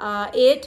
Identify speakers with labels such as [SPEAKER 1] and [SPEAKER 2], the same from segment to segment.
[SPEAKER 1] 8,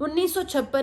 [SPEAKER 1] 1956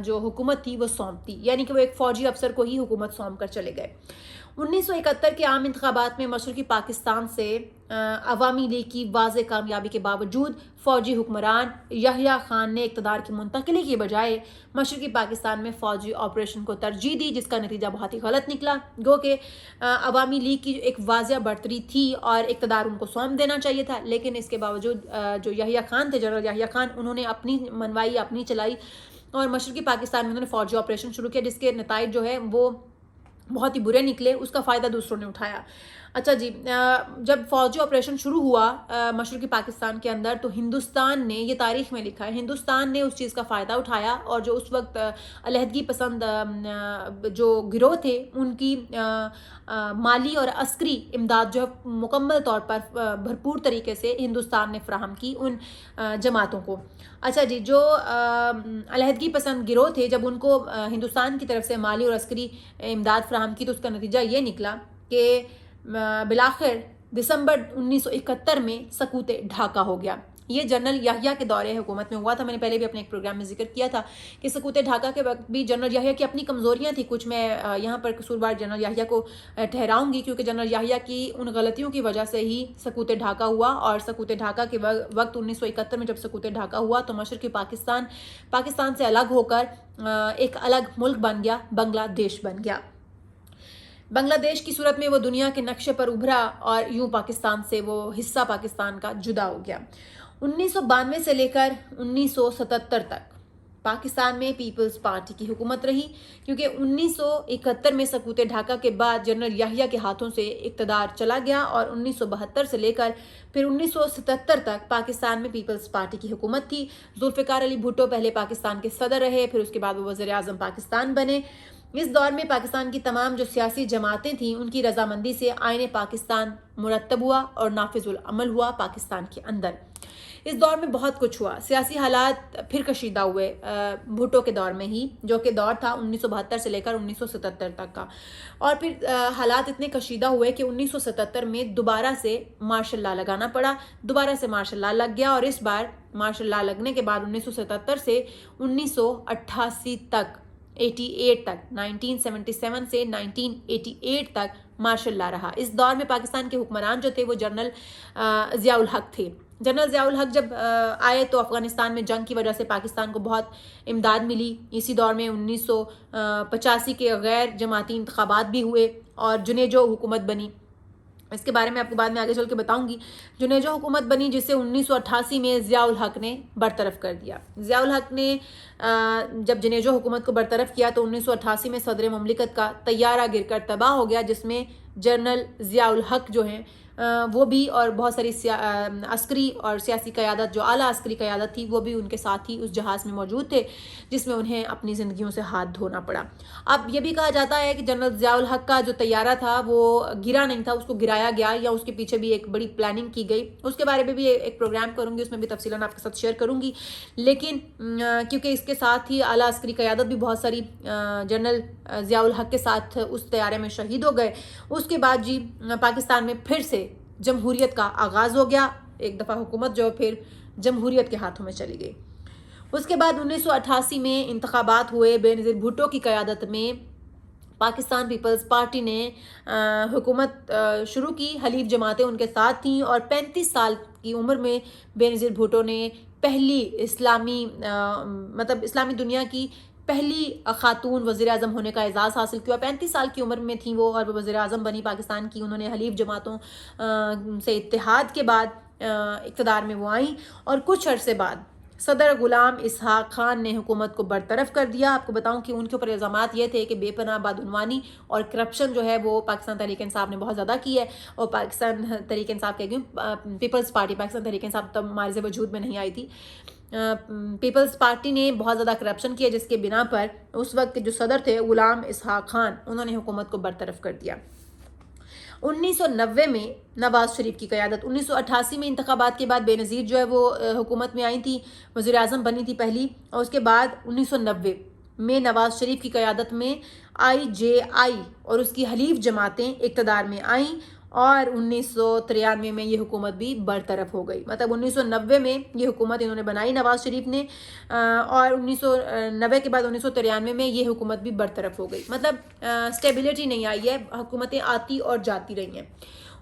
[SPEAKER 1] جو حکومت تھی وہ سونپ دی، یعنی کہ وہ ایک فوجی افسر کو ہی حکومت سونپ کر چلے گئے۔ 1971 کے عام انتخابات میں مشرقی پاکستان سے عوامی لیگ کی واضح کامیابی کے باوجود فوجی حکمران یحییٰ خان نے اقتدار کی منتقلی کی بجائے مشرقی پاکستان میں فوجی آپریشن کو ترجیح دی، جس کا نتیجہ بہت ہی غلط نکلا۔ گو کہ عوامی لیگ کی ایک واضح برتری تھی اور اقتدار ان کو سونپ دینا چاہیے تھا، لیکن اس کے باوجود جو یحییٰ خان تھے، جنرل یحییٰ خان، انہوں نے اپنی منوائی، اپنی چلائی اور مشرقی پاکستان میں انہوں نے فوجی آپریشن شروع کیا، جس کے نتائج جو ہے وہ بہت ہی برے نکلے، اس کا فائدہ دوسروں نے اٹھایا۔ اچھا جی، جب فوجی آپریشن شروع ہوا مشرقی پاکستان کے اندر، تو ہندوستان نے، یہ تاریخ میں لکھا ہے، ہندوستان نے اس چیز کا فائدہ اٹھایا اور جو اس وقت علیحدگی پسند جو گروہ تھے، ان کی مالی اور عسکری امداد جو ہے مکمل طور پر بھرپور طریقے سے ہندوستان نے فراہم کی ان جماعتوں کو۔ اچھا جی، جو علیحدگی پسند گروہ تھے، جب ان کو ہندوستان کی طرف سے مالی اور عسکری امداد فراہم کی، تو اس کا نتیجہ یہ نکلا کہ بالآخر دسمبر 1971 میں سقوط ڈھاکہ ہو گیا۔ یہ جنرل یحییٰ کے دور حکومت میں ہوا تھا۔ میں نے پہلے بھی اپنے ایک پروگرام میں ذکر کیا تھا کہ سقوط ڈھاکہ کے وقت بھی جنرل یحییٰ کی اپنی کمزوریاں تھیں کچھ، میں یہاں پر قصوروار جنرل یحییٰ کو ٹھہراؤں گی، کیونکہ جنرل یحییٰ کی ان غلطیوں کی وجہ سے ہی سقوط ڈھاکہ ہوا، اور سقوط ڈھاکہ کے وقت 1971 میں جب سقوط ڈھاکہ ہوا تو مشرقی پاکستان سے الگ ہو کر ایک الگ ملک بن گیا، بنگلہ دیش بن گیا۔ بنگلہ دیش کی صورت میں وہ دنیا کے نقشے پر ابھرا اور یوں پاکستان سے وہ حصہ پاکستان کا جدا ہو گیا۔ 1992 سے لے کر 1977 تک پاکستان میں پیپلز پارٹی کی حکومت رہی، کیونکہ 1971 میں سقوط ڈھاکہ کے بعد جنرل یحییٰ کے ہاتھوں سے اقتدار چلا گیا، اور 1972 سے لے کر پھر 1977 تک پاکستان میں پیپلز پارٹی کی حکومت تھی۔ ذوالفقار علی بھٹو پہلے پاکستان کے صدر رہے، پھر اس کے بعد وہ وزیر اعظم پاکستان بنے۔ اس دور میں پاکستان کی تمام جو سیاسی جماعتیں تھیں، ان کی رضامندی سے آئین پاکستان مرتب ہوا اور نافذ العمل ہوا پاکستان کے اندر۔ اس دور میں بہت کچھ ہوا، سیاسی حالات پھر کشیدہ ہوئے بھٹو کے دور میں ہی، جو کہ دور تھا 1972 سے لے کر 1977 تک کا، اور پھر حالات اتنے کشیدہ ہوئے کہ 1977 میں دوبارہ سے مارشل لا لگانا پڑا، دوبارہ سے مارشل لا لگ گیا، اور اس بار مارشل لا لگنے کے بعد 1977 سے 1988 تک 1977 سے 1988 تک مارشل لا رہا۔ اس دور میں پاکستان کے حکمران جو تھے وہ جنرل ضیاء الحق تھے۔ جنرل ضیاء الحق جب آئے تو افغانستان میں جنگ کی وجہ سے پاکستان کو بہت امداد ملی۔ اسی دور میں 1985 کے غیر جماعتی انتخابات بھی ہوئے اور جنیجو حکومت بنی۔ اس کے بارے میں آپ کو بعد میں آگے چل کے بتاؤں گی۔ جنیجو حکومت بنی جسے 1988 میں ضیاء الحق نے برطرف کر دیا۔ ضیاء الحق نے جب جنیجو حکومت کو برطرف کیا تو 1988 میں صدر مملکت کا طیارہ گر کر تباہ ہو گیا، جس میں جنرل ضیاء الحق جو ہیں وہ بھی، اور بہت ساری عسکری اور سیاسی قیادت، جو اعلیٰ عسکری قیادت تھی، وہ بھی ان کے ساتھ ہی اس جہاز میں موجود تھے، جس میں انہیں اپنی زندگیوں سے ہاتھ دھونا پڑا۔ اب یہ بھی کہا جاتا ہے کہ جنرل ضیاء الحق کا جو طیارہ تھا وہ گرا نہیں تھا، اس کو گرایا گیا، یا اس کے پیچھے بھی ایک بڑی پلاننگ کی گئی۔ اس کے بارے میں بھی ایک پروگرام کروں گی، اس میں بھی تفصیلاً آپ کے ساتھ شیئر کروں گی۔ لیکن کیونکہ اس کے ساتھ ہی اعلیٰ عسکری قیادت بھی بہت ساری جنرل ضیاء الحق کے ساتھ اس طیارے میں شہید ہو گئے۔ اس کے بعد جی پاکستان میں پھر سے جمہوریت کا آغاز ہو گیا، ایک دفعہ حکومت جو پھر جمہوریت کے ہاتھوں میں چلی گئی۔ اس کے بعد 1988 میں انتخابات ہوئے بے نظیر بھٹو کی قیادت میں۔ پاکستان پیپلز پارٹی نے حکومت شروع کی، حلیف جماعتیں ان کے ساتھ تھیں، اور 35 سال کی عمر میں بے نظیر بھٹو نے پہلی اسلامی دنیا کی پہلی خاتون وزیر اعظم ہونے کا اعزاز حاصل کیا۔ 35 سال کی عمر میں تھیں وہ، اور وہ وزیر اعظم بنی پاکستان کی۔ انہوں نے حلیف جماعتوں سے اتحاد کے بعد اقتدار میں وہ آئیں، اور کچھ عرصے بعد صدر غلام اسحاق خان نے حکومت کو برطرف کر دیا۔ آپ کو بتاؤں کہ ان کے اوپر الزامات یہ تھے کہ بے پناہ بدعنوانی اور کرپشن جو ہے وہ پاکستان تحریک انصاف نے بہت زیادہ کی ہے، اور پاکستان تحریک انصاف کہ پیپلز پارٹی، پاکستان تحریک انصاف تب معرض وجود میں نہیں آئی تھی۔ پیپلز پارٹی نے بہت زیادہ کرپشن کیا، جس کے بنا پر اس وقت کے جو صدر تھے غلام اسحاق خان، انہوں نے حکومت کو برطرف کر دیا۔ 1990 میں نواز شریف کی قیادت، 1988 میں انتخابات کے بعد بے نظیر جو ہے وہ حکومت میں آئی تھی، وزیر اعظم بنی تھی پہلی، اور اس کے بعد 1990 میں نواز شریف کی قیادت میں IJI اور اس کی حلیف جماعتیں اقتدار میں آئیں، اور 1993 میں یہ حکومت بھی برطرف ہو گئی. مطلب 1990 میں یہ حکومت انہوں نے بنائی نواز شریف نے، اور 1990 کے بعد 1993 میں یہ حکومت بھی برطرف ہو گئی. مطلب اسٹیبلٹی نہیں آئی ہے، حکومتیں آتی اور جاتی رہی ہیں.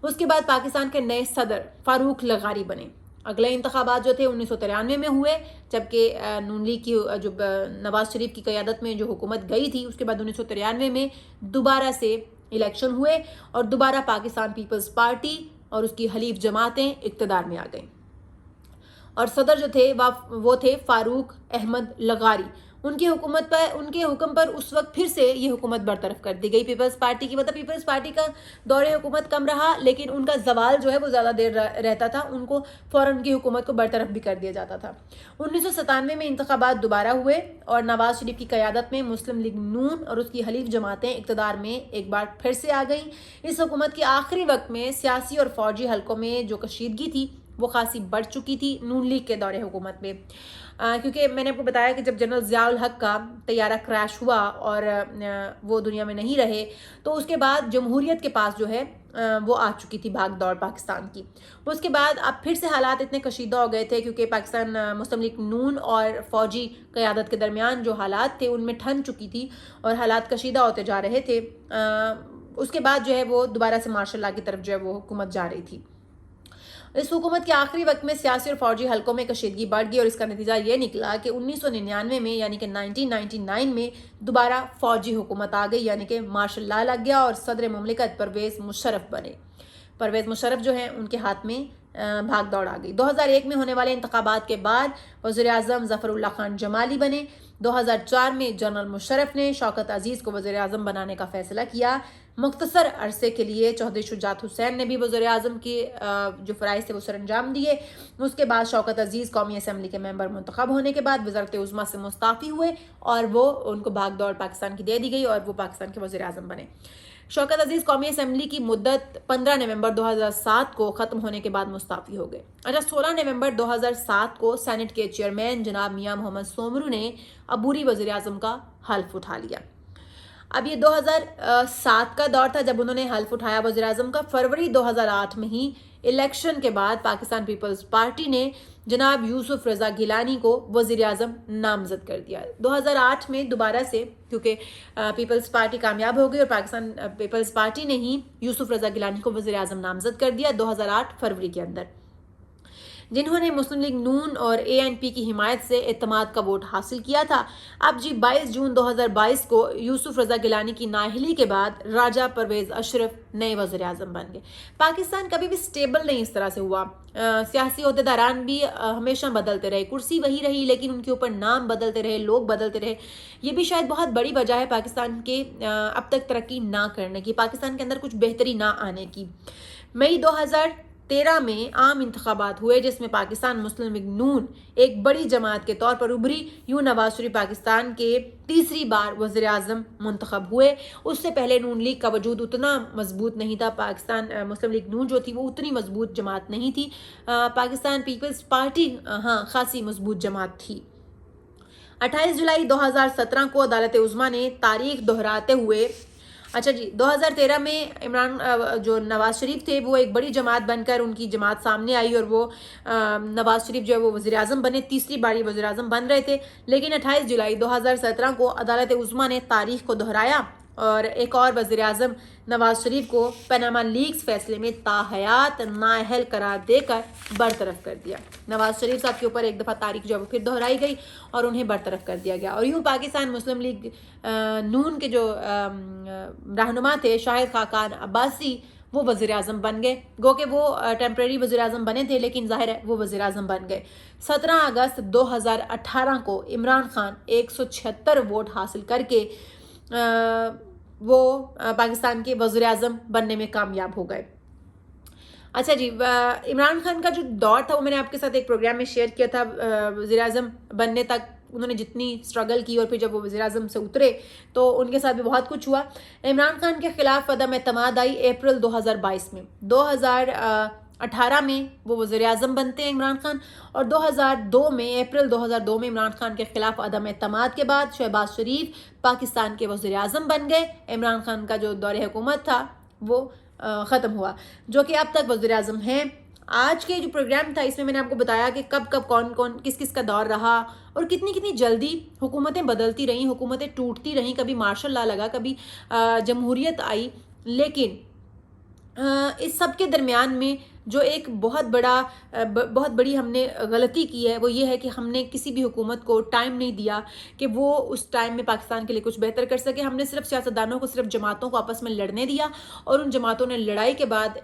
[SPEAKER 1] اس کے بعد پاکستان کے نئے صدر فاروق لغاری بنے. اگلے انتخابات جو تھے 1993 میں ہوئے، جبکہ نون لیگ کی جو نواز شریف کی قیادت میں جو حکومت گئی تھی، اس کے بعد 1993 میں دوبارہ سے الیکشن ہوئے اور دوبارہ پاکستان پیپلز پارٹی اور اس کی حلیف جماعتیں اقتدار میں آ گئیں. اور صدر جو تھے وہ تھے فاروق احمد لغاری. ان کی حکم پر اس وقت پھر سے یہ حکومت برطرف کر دی گئی پیپلز پارٹی کی. مطلب پیپلز پارٹی کا دور حکومت کم رہا، لیکن ان کا زوال جو ہے وہ زیادہ دیر رہتا تھا. ان کو فوراً ان کی حکومت کو برطرف بھی کر دیا جاتا تھا. 1997 میں انتخابات دوبارہ ہوئے اور نواز شریف کی قیادت میں مسلم لیگ نون اور اس کی حلیف جماعتیں اقتدار میں ایک بار پھر سے آ گئیں. اس حکومت کے آخری وقت میں سیاسی اور فوجی حلقوں میں جو کشیدگی تھی وہ خاصی بڑھ چکی تھی نون لیگ کے دور حکومت میں. کیونکہ میں نے آپ کو بتایا کہ جب جنرل ضیاء الحق کا طیارہ کریش ہوا اور وہ دنیا میں نہیں رہے، تو اس کے بعد جمہوریت کے پاس جو ہے وہ آ چکی تھی بھاگ دوڑ پاکستان کی. اس کے بعد اب پھر سے حالات اتنے کشیدہ ہو گئے تھے، کیونکہ پاکستان مسلم لیگ نون اور فوجی قیادت کے درمیان جو حالات تھے ان میں ٹھن چکی تھی اور حالات کشیدہ ہوتے جا رہے تھے. اس کے بعد جو ہے وہ دوبارہ سے مارشل لا کی طرف جو ہے وہ حکومت جا رہی تھی. اس حکومت کے آخری وقت میں سیاسی اور فوجی حلقوں میں کشیدگی بڑھ گئی اور اس کا نتیجہ یہ نکلا کہ 1999 میں یعنی کہ 1999 میں دوبارہ فوجی حکومت آ گئی، یعنی کہ مارشل لا لگ گیا اور صدر مملکت پرویز مشرف بنے. پرویز مشرف جو ہیں ان کے ہاتھ میں بھاگ دوڑ آ گئی. 2001 میں ہونے والے انتخابات کے بعد وزیر اعظم ظفر اللہ خان جمالی بنے. 2004 میں جنرل مشرف نے شوکت عزیز کو وزیر اعظم بنانے کا فیصلہ کیا. مختصر عرصے کے لیے چودھری شجاعت حسین نے بھی وزیر اعظم کی جو فرائض تھے وہ سر انجام دیے. اس کے بعد شوکت عزیز قومی اسمبلی کے ممبر منتخب ہونے کے بعد وزارت عظمیٰ سے مستعفی ہوئے اور وہ ان کو بھاگ دوڑ پاکستان کی دے دی گئی اور وہ پاکستان کے وزیر اعظم بنے. شوکت عزیز قومی اسمبلی کی مدت 15 نومبر 2007 کو ختم ہونے کے بعد مستعفی ہو گئے. 16 نومبر 2007 کو سینٹ کے چیئرمین جناب میاں محمد سومرو نے عبوری وزیر اعظم کا حلف اٹھا لیا. اب یہ 2007 کا دور تھا جب انہوں نے حلف اٹھایا وزیر اعظم کا. فروری 2008 میں ہی الیکشن کے بعد پاکستان پیپلز پارٹی نے جناب یوسف رضا گیلانی کو وزیر اعظم نامزد کر دیا. 2008 میں دوبارہ سے کیونکہ پیپلز پارٹی کامیاب ہو گئی اور پاکستان پیپلز پارٹی نے ہی یوسف رضا گیلانی کو وزیر اعظم نامزد کر دیا 2008 فروری کے اندر، جنہوں نے مسلم لیگ نون اور ANP کی حمایت سے اعتماد کا ووٹ حاصل کیا تھا. اب 22 جون 2022 کو یوسف رضا گیلانی کی نااہلی کے بعد راجہ پرویز اشرف نئے وزیر اعظم بن گئے. پاکستان کبھی بھی سٹیبل نہیں اس طرح سے ہوا. سیاسی عہدیداران بھی ہمیشہ بدلتے رہے، کرسی وہی رہی لیکن ان کے اوپر نام بدلتے رہے، لوگ بدلتے رہے. یہ بھی شاید بہت بڑی وجہ ہے پاکستان کے اب تک ترقی نہ کرنے کی، پاکستان کے اندر کچھ بہتری نہ آنے کی. مئی 2013 میں عام انتخابات ہوئے جس میں پاکستان مسلم لیگ نون ایک بڑی جماعت کے طور پر ابھری. یوں نواز شریف پاکستان کے تیسری بار وزیر اعظم منتخب ہوئے. اس سے پہلے نون لیگ کا وجود اتنا مضبوط نہیں تھا. پاکستان مسلم لیگ نون جو تھی وہ اتنی مضبوط جماعت نہیں تھی. پاکستان پیپلز پارٹی خاصی مضبوط جماعت تھی. 28 جولائی 2017 کو عدالت عظمیٰ نے تاریخ دہراتے ہوئے 2013 میں عمران جو نواز شریف تھے وہ ایک بڑی جماعت بن کر ان کی جماعت سامنے آئی اور وہ نواز شریف جو ہے وہ وزیر اعظم بنے، تیسری باری وزیر اعظم بن رہے تھے. لیکن 28 جولائی 2017 کو عدالت عظمیٰ نے تاریخ کو دہرایا اور ایک اور وزیر اعظم نواز شریف کو پاناما لیکس فیصلے میں تاحیات نااہل قرار دے کر برطرف کر دیا. نواز شریف صاحب کے اوپر ایک دفعہ تاریخ جو ہے وہ پھر دہرائی گئی اور انہیں برطرف کر دیا گیا. اور یوں پاکستان مسلم لیگ نون کے جو رہنما تھے شاہد خاقان عباسی وہ وزیر اعظم بن گئے. گو کہ وہ ٹیمپریری وزیر اعظم بنے تھے لیکن ظاہر ہے وہ وزیر اعظم بن گئے. 17 اگست 2018 کو عمران خان 176 ووٹ حاصل کر کے وہ پاکستان کے وزیر اعظم بننے میں کامیاب ہو گئے. عمران خان کا جو دور تھا وہ میں نے آپ کے ساتھ ایک پروگرام میں شیئر کیا تھا. وزیر اعظم بننے تک انہوں نے جتنی سٹرگل کی اور پھر جب وہ وزیر اعظم سے اترے تو ان کے ساتھ بھی بہت کچھ ہوا. عمران خان کے خلاف عدم اعتماد آئی اپریل 2022 میں. 2018 میں وہ وزیر اعظم بنتے ہیں عمران خان اور 2002 میں اپریل 2002 میں عمران خان کے خلاف عدم اعتماد کے بعد شہباز شریف پاکستان کے وزیر اعظم بن گئے. عمران خان کا جو دور حکومت تھا وہ ختم ہوا، جو کہ اب تک وزیر اعظم ہیں۔ آج کے جو پروگرام تھا اس میں نے آپ کو بتایا کہ کب کب کون کون کس کس کا دور رہا اور کتنی جلدی حکومتیں بدلتی رہیں، حکومتیں ٹوٹتی رہیں، کبھی مارشل لا لگا، کبھی جمہوریت آئی، لیکن اس سب کے درمیان میں جو ایک بہت بڑی ہم نے غلطی کی ہے وہ یہ ہے کہ ہم نے کسی بھی حکومت کو ٹائم نہیں دیا کہ وہ اس ٹائم میں پاکستان کے لیے کچھ بہتر کر سکے۔ ہم نے صرف سیاستدانوں کو، صرف جماعتوں کو آپس میں لڑنے دیا، اور ان جماعتوں نے لڑائی کے بعد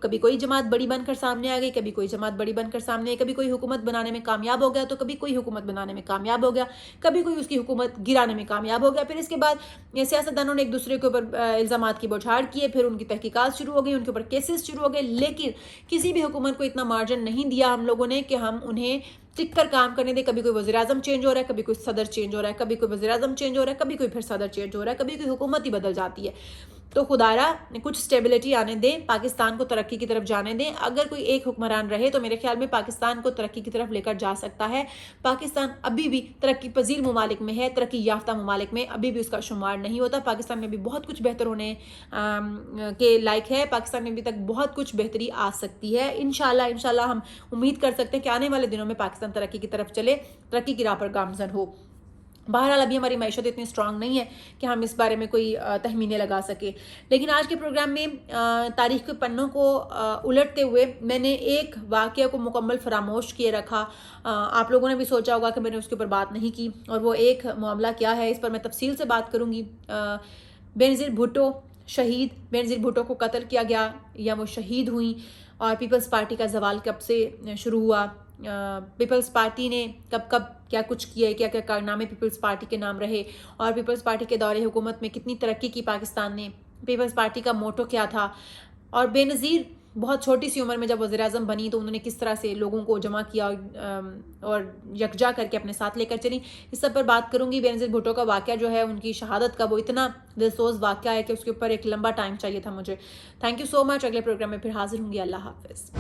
[SPEAKER 1] کبھی کوئی جماعت بڑی بن کر سامنے آ گئی، کبھی کوئی جماعت بڑی بن کر سامنے آئی، کبھی کوئی حکومت بنانے میں کامیاب ہو گیا تو کبھی کوئی حکومت بنانے میں کامیاب ہو گیا، کبھی کوئی اس کی حکومت گرانے میں کامیاب ہو گیا۔ پھر اس کے بعد سیاستدانوں نے ایک دوسرے کے اوپر الزامات کی بوچھاڑ کیے، پھر ان کی تحقیقات شروع ہو گئی، ان کے اوپر کیسز شروع ہو گئے، لیکن کسی بھی حکومت کو اتنا مارجن نہیں دیا ہم لوگوں نے کہ ہم انہیں ٹک کر کام کرنے دیں۔ کبھی کوئی وزیر اعظم چینج ہو رہا ہے، کبھی کوئی صدر چینج ہو رہا ہے، کبھی کوئی وزیر اعظم چینج ہو رہا ہے، کبھی کوئی پھر صدر چینج ہو رہا ہے، کبھی کوئی حکومت ہی بدل جاتی ہے۔ تو خدارا کچھ سٹیبلٹی آنے دیں، پاکستان کو ترقی کی طرف جانے دیں۔ اگر کوئی ایک حکمران رہے تو میرے خیال میں پاکستان کو ترقی کی طرف لے کر جا سکتا ہے۔ پاکستان ابھی بھی ترقی پذیر ممالک میں ہے، ترقی یافتہ ممالک میں ابھی بھی اس کا شمار نہیں ہوتا۔ پاکستان میں بھی بہت کچھ بہتر ہونے کے لائق ہے، پاکستان میں ابھی تک بہت کچھ بہتری آ سکتی ہے۔ انشاءاللہ ہم امید کر سکتے ہیں کہ آنے والے دنوں میں پاکستان ترقی کی طرف چلے، ترقی کی راہ پر گامزن ہو۔ بہرحال ابھی ہماری معیشت اتنی اسٹرانگ نہیں ہے کہ ہم اس بارے میں کوئی تخمینے لگا سکیں، لیکن آج کے پروگرام میں تاریخ کے پنوں کو الٹتے ہوئے میں نے ایک واقعہ کو مکمل فراموش کیے رکھا۔ آپ لوگوں نے بھی سوچا ہوگا کہ میں نے اس کے اوپر بات نہیں کی، اور وہ ایک معاملہ کیا ہے اس پر میں تفصیل سے بات کروں گی۔ بینظیر بھٹو شہید، بینظیر بھٹو کو قتل کیا گیا یا وہ شہید ہوئیں، اور پیپلز پارٹی کا زوال کب سے شروع ہوا، پیپلز پارٹی نے کب کیا کچھ کیا، کیا کارنامے پیپلز پارٹی کے نام رہے، اور پیپلز پارٹی کے دور حکومت میں کتنی ترقی کی پاکستان نے، پیپلز پارٹی کا موٹو کیا تھا، اور بینظیر بہت چھوٹی سی عمر میں جب وزیر اعظم بنی تو انہوں نے کس طرح سے لوگوں کو جمع کیا اور یکجا کر کے اپنے ساتھ لے کر چلی، اس سب پر بات کروں گی۔ بینظیر بھٹو کا واقعہ جو ہے، ان کی شہادت کا، وہ اتنا دلسوز واقعہ ہے کہ اس کے اوپر ایک لمبا ٹائم چاہیے تھا مجھے۔ تھینک یو سو مچ، اگلے پروگرام میں پھر حاضر ہوں گی۔ اللہ حافظ۔